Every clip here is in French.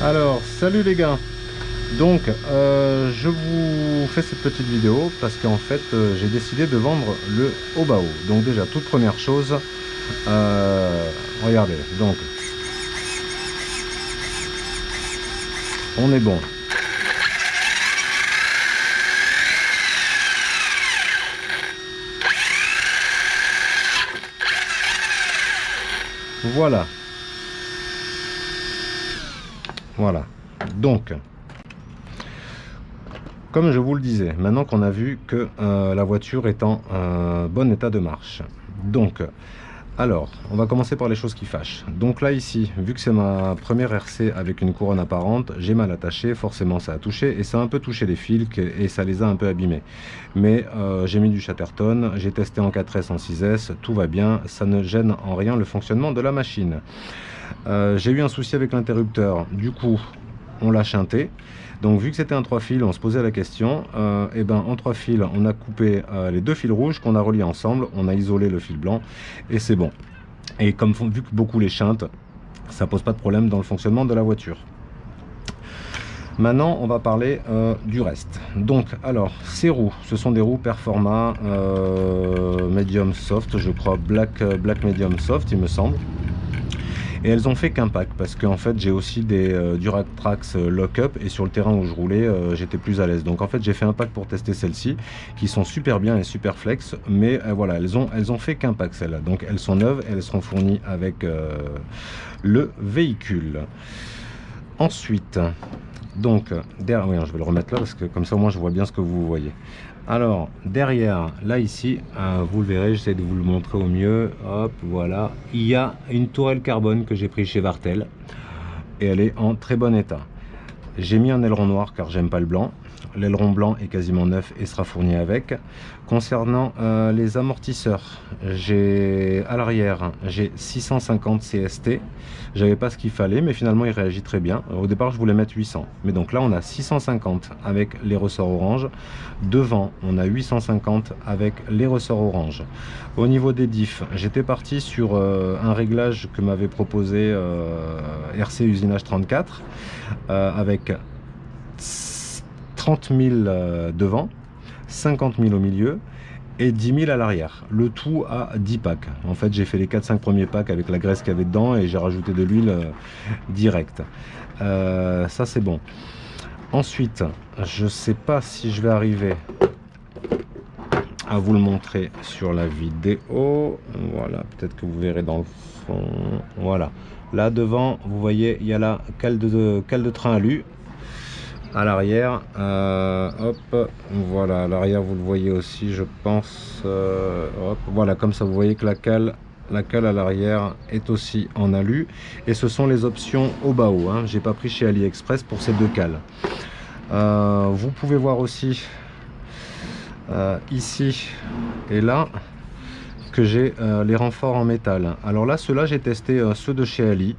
Alors, salut les gars. Donc, je vous fais cette petite vidéo parce qu'en fait, j'ai décidé de vendre le Obao. Donc déjà, toute première chose, regardez. Donc, on est bon. Voilà. Voilà. Donc, comme je vous le disais, maintenant qu'on a vu que la voiture est en bon état de marche. Donc, alors, on va commencer par les choses qui fâchent. Donc là, ici, vu que c'est ma première RC avec une couronne apparente, j'ai mal attaché, forcément ça a touché, et ça a un peu touché les fils, et ça les a un peu abîmés. Mais j'ai mis du Chatterton, j'ai testé en 4S, en 6S, tout va bien, ça ne gêne en rien le fonctionnement de la machine. J'ai eu un souci avec l'interrupteur, du coup, on l'a shunté. Donc vu que c'était un 3 fils, on se posait la question, et ben en 3 fils, on a coupé les 2 fils rouges qu'on a reliés ensemble, on a isolé le fil blanc et c'est bon. Et comme vu que beaucoup les shuntent, ça pose pas de problème dans le fonctionnement de la voiture. Maintenant, on va parler du reste. Donc, alors, ces roues, ce sont des roues Performa Medium Soft, je crois, Black Medium Soft, il me semble. Et elles ont fait qu'un pack parce qu'en fait j'ai aussi des Duratrax Lock-up et sur le terrain où je roulais j'étais plus à l'aise. Donc en fait j'ai fait un pack pour tester celles-ci qui sont super bien et super flex, mais voilà, elles ont fait qu'un pack celles-là. Donc elles sont neuves et elles seront fournies avec le véhicule. Ensuite, donc derrière, oui, je vais le remettre là parce que comme ça au moins je vois bien ce que vous voyez. Alors derrière, là ici, vous le verrez, j'essaie de vous le montrer au mieux. Hop, voilà, il y a une tourelle carbone que j'ai pris chez Vartel et elle est en très bon état. J'ai mis un aileron noir car j'aime pas le blanc. L'aileron blanc est quasiment neuf et sera fourni avec. Concernant les amortisseurs, j'ai à l'arrière j'ai 650 CST. J'avais pas ce qu'il fallait, mais finalement il réagit très bien. Au départ je voulais mettre 800, mais donc là on a 650 avec les ressorts orange. Devant on a 850 avec les ressorts orange. Au niveau des diffs, j'étais parti sur un réglage que m'avait proposé RC Usinage 34 avec 30 000 devant, 50 000 au milieu et 10 000 à l'arrière. Le tout à 10 packs. En fait, j'ai fait les 4-5 premiers packs avec la graisse qu'il y avait dedans et j'ai rajouté de l'huile direct. Ça, c'est bon. Ensuite, je sais pas si je vais arriver à vous le montrer sur la vidéo. Voilà, peut-être que vous verrez dans le fond. Voilà. Là devant, vous voyez, il y a la cale de train alu. À l'arrière, hop, voilà, à l'arrière vous le voyez aussi, je pense, hop, voilà, comme ça vous voyez que la cale à l'arrière est aussi en alu, et ce sont les options Obao, hein. J'ai pas pris chez AliExpress pour ces deux cales. Vous pouvez voir aussi ici et là que j'ai les renforts en métal. Alors là, ceux-là, j'ai testé ceux de chez Ali.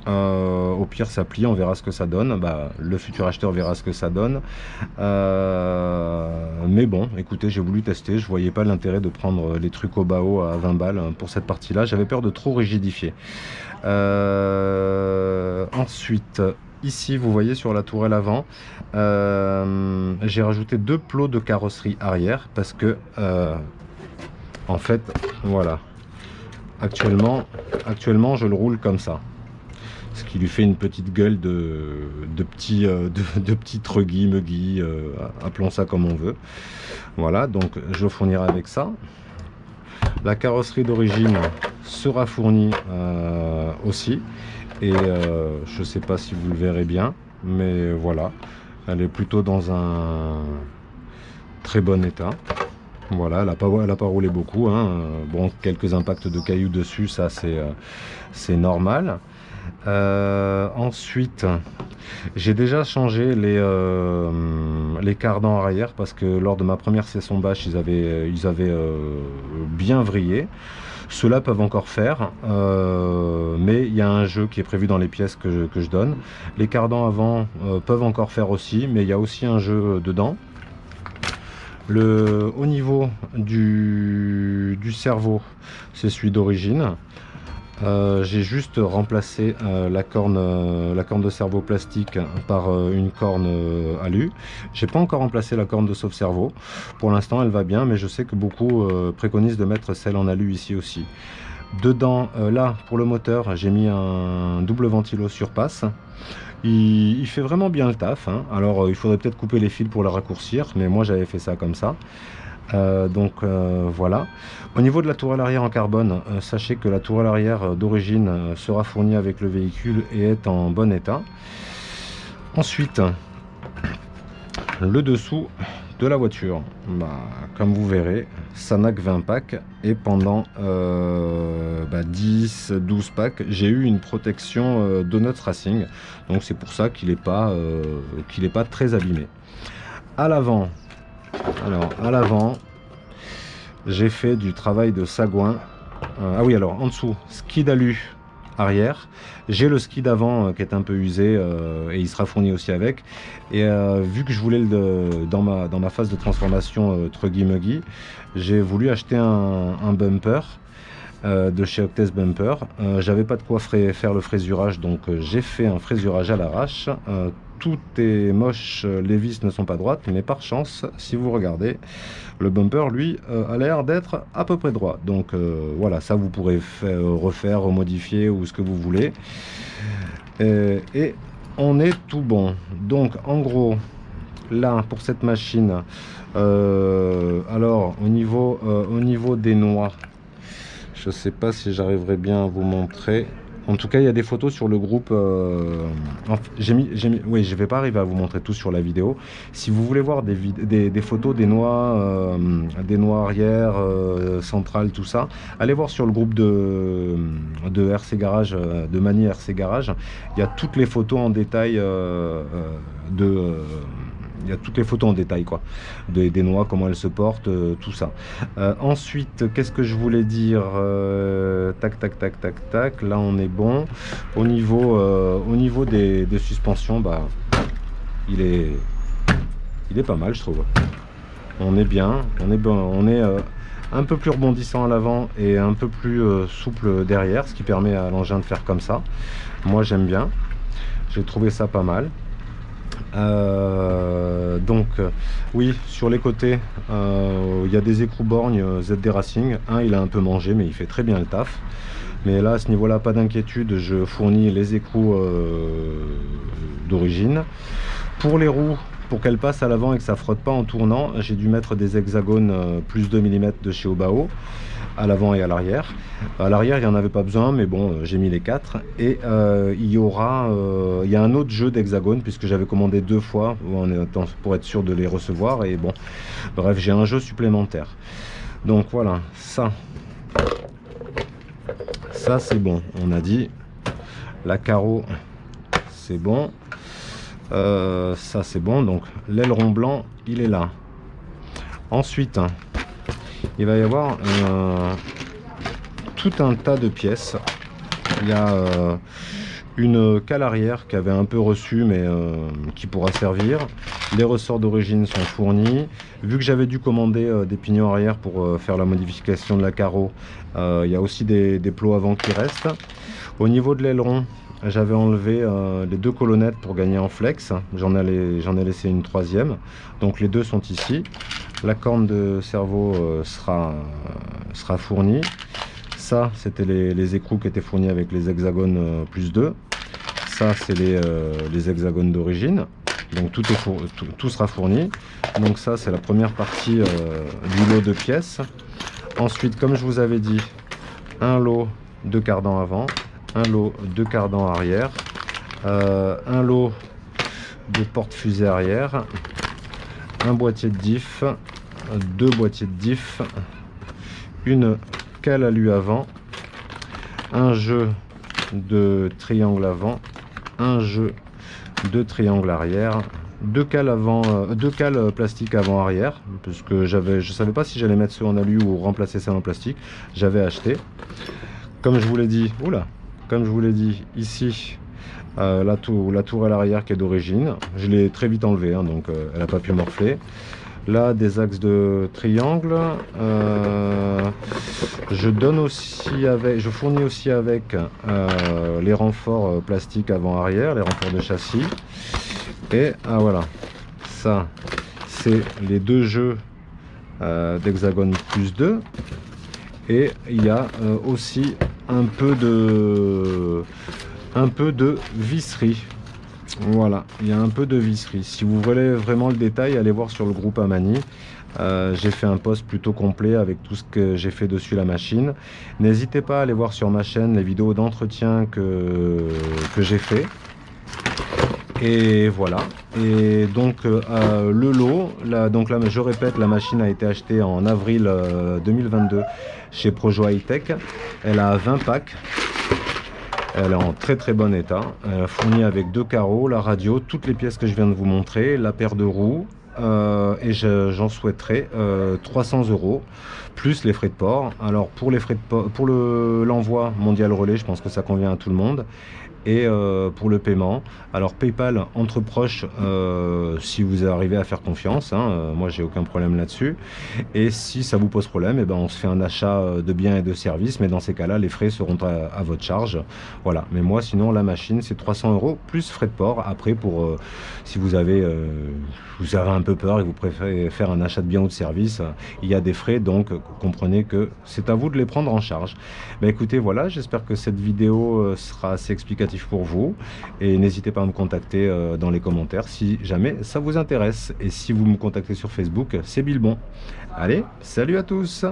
Au pire ça plie, on verra ce que ça donne, bah, le futur acheteur verra ce que ça donne, mais bon écoutez, j'ai voulu tester, je voyais pas l'intérêt de prendre les trucs au bao à 20 balles pour cette partie là, j'avais peur de trop rigidifier. Ensuite ici vous voyez sur la tourelle avant, j'ai rajouté 2 plots de carrosserie arrière parce que en fait voilà, actuellement je le roule comme ça, ce qui lui fait une petite gueule de petit truggy, muggy, appelons ça comme on veut. Voilà, donc je le fournirai avec ça. La carrosserie d'origine sera fournie aussi, et je sais pas si vous le verrez bien, mais voilà, elle est plutôt dans un très bon état. Voilà, elle a pas roulé beaucoup, hein. Bon, quelques impacts de cailloux dessus, ça c'est normal. Ensuite, j'ai déjà changé les cardans arrière parce que lors de ma première session bâche, ils avaient bien vrillé. Ceux-là peuvent encore faire, mais il y a un jeu qui est prévu dans les pièces que je donne. Les cardans avant peuvent encore faire aussi, mais il y a aussi un jeu dedans. Au niveau du cerveau, c'est celui d'origine. J'ai juste remplacé la corne de cerveau plastique par une corne alu. J'ai pas encore remplacé la corne de sauve-cerveau. Pour l'instant, elle va bien, mais je sais que beaucoup préconisent de mettre celle en alu ici aussi. Dedans, là, pour le moteur, j'ai mis un double ventilo surpasse. Il fait vraiment bien le taf, hein. Alors, il faudrait peut-être couper les fils pour le raccourcir, mais moi, j'avais fait ça comme ça. Voilà. Au niveau de la tourelle arrière en carbone, sachez que la tourelle arrière d'origine sera fournie avec le véhicule et est en bon état. Ensuite, le dessous de la voiture, comme vous verrez, ça n'a que 20 packs et pendant 10-12 packs, j'ai eu une protection Donuts Racing, donc c'est pour ça qu'il n'est pas très abîmé. À l'avant, alors à l'avant, j'ai fait du travail de sagouin. Ah oui, alors en dessous, ski d'alu arrière. J'ai le ski d'avant qui est un peu usé et il sera fourni aussi avec. Et vu que je voulais dans ma phase de transformation Truggy Muggy, j'ai voulu acheter un bumper de chez Octest Bumper. J'avais pas de quoi faire le frésurage, donc j'ai fait un frésurage à l'arrache. Tout est moche, les vis ne sont pas droites, mais par chance, si vous regardez, le bumper, lui, a l'air d'être à peu près droit. Donc voilà, ça vous pourrez refaire, remodifier ou ce que vous voulez. Et on est tout bon. Donc en gros, là, pour cette machine, alors au niveau des noix, je ne sais pas si j'arriverai bien à vous montrer. En tout cas, il y a des photos sur le groupe. Oui, je ne vais pas arriver à vous montrer tout sur la vidéo. Si vous voulez voir des photos des noix arrière, centrales, tout ça, allez voir sur le groupe de RC Garage, de Mani RC Garage. Il y a toutes les photos en détail il y a toutes les photos en détail, quoi, des noix, comment elles se portent, tout ça. Ensuite, qu'est-ce que je voulais dire? Tac, tac, tac, tac, tac. Là, on est bon. Au niveau des suspensions, il est pas mal, je trouve. On est bien. On est un peu plus rebondissant à l'avant et un peu plus souple derrière, ce qui permet à l'engin de faire comme ça. Moi, j'aime bien. J'ai trouvé ça pas mal. Oui, sur les côtés il y a des écrous borgnes ZD Racing. Il a un peu mangé, mais il fait très bien le taf. Mais là, à ce niveau là, pas d'inquiétude, je fournis les écrous d'origine. Pour les roues, pour qu'elles passent à l'avant et que ça frotte pas en tournant, j'ai dû mettre des hexagones plus 2 mm de chez Obao à l'avant et à l'arrière. À l'arrière, il n'y en avait pas besoin, mais bon, j'ai mis les 4. Et il y a un autre jeu d'hexagones, puisque j'avais commandé 2 fois pour être sûr de les recevoir. Et bon, bref, j'ai un jeu supplémentaire. Donc voilà, ça c'est bon. On a dit la carreau, c'est bon. Ça c'est bon. Donc l'aileron blanc, il est là. Ensuite, il va y avoir tout un tas de pièces. Il y a une cale arrière qui avait un peu reçu, mais qui pourra servir. Les ressorts d'origine sont fournis. Vu que j'avais dû commander des pignons arrière pour faire la modification de la carreau, il y a aussi des plots avant qui restent. Au niveau de l'aileron, j'avais enlevé les 2 colonnettes pour gagner en flex. J'en ai laissé une 3e. Donc les 2 sont ici. La corne de cerveau sera fournie. Ça, c'était les écrous qui étaient fournis avec les hexagones plus 2. Ça, c'est les hexagones d'origine. Donc tout sera fourni. Donc ça, c'est la première partie du lot de pièces. Ensuite, comme je vous avais dit, un lot de cardans avant, un lot de cardans arrière, un lot de porte-fusée arrière, un boîtier de diff, 2 boîtiers de diff, une cale alu avant, un jeu de triangle avant, un jeu de triangle arrière, 2 cales plastique avant arrière, parce que je savais pas si j'allais mettre ceux en alu ou remplacer ça en plastique. J'avais acheté, comme je vous l'ai dit, ici la tourelle arrière qui est d'origine. Je l'ai très vite enlevée, hein, donc elle n'a pas pu morfler. Là, des axes de triangle, Je fournis aussi avec les renforts plastiques avant-arrière, les renforts de châssis. Et voilà, ça c'est les deux jeux d'Hexagon plus 2. Et il y a aussi un peu de visserie. Voilà, il y a un peu de visserie. Si vous voulez vraiment le détail, allez voir sur le groupe Amani. J'ai fait un post plutôt complet avec tout ce que j'ai fait dessus la machine. N'hésitez pas à aller voir sur ma chaîne les vidéos d'entretien que j'ai fait. Et voilà. Et donc le lot, donc là, je répète, la machine a été achetée en avril 2022 chez Projo High-Tech. Elle a 20 packs. Elle est en très très bon état. Elle est fournie avec 2 carreaux, la radio, toutes les pièces que je viens de vous montrer, la paire de roues. Et j'en souhaiterais 300 € plus les frais de port. Alors pour les frais de port, pour l'envoi mondial relais, je pense que ça convient à tout le monde. Et pour le paiement, alors PayPal entre proches, si vous arrivez à faire confiance, hein, moi j'ai aucun problème là-dessus. Et si ça vous pose problème, et ben on se fait un achat de biens et de services, mais dans ces cas-là les frais seront à votre charge. Voilà, mais moi sinon la machine c'est 300 € plus frais de port. Après pour si vous avez un peu peur et vous préférez faire un achat de biens ou de services, il y a des frais, donc comprenez que c'est à vous de les prendre en charge. Ben écoutez, voilà, j'espère que cette vidéo sera assez explicative pour vous, et n'hésitez pas à me contacter dans les commentaires si jamais ça vous intéresse, et si vous me contactez sur Facebook, c'est Bilbon. Allez, salut à tous.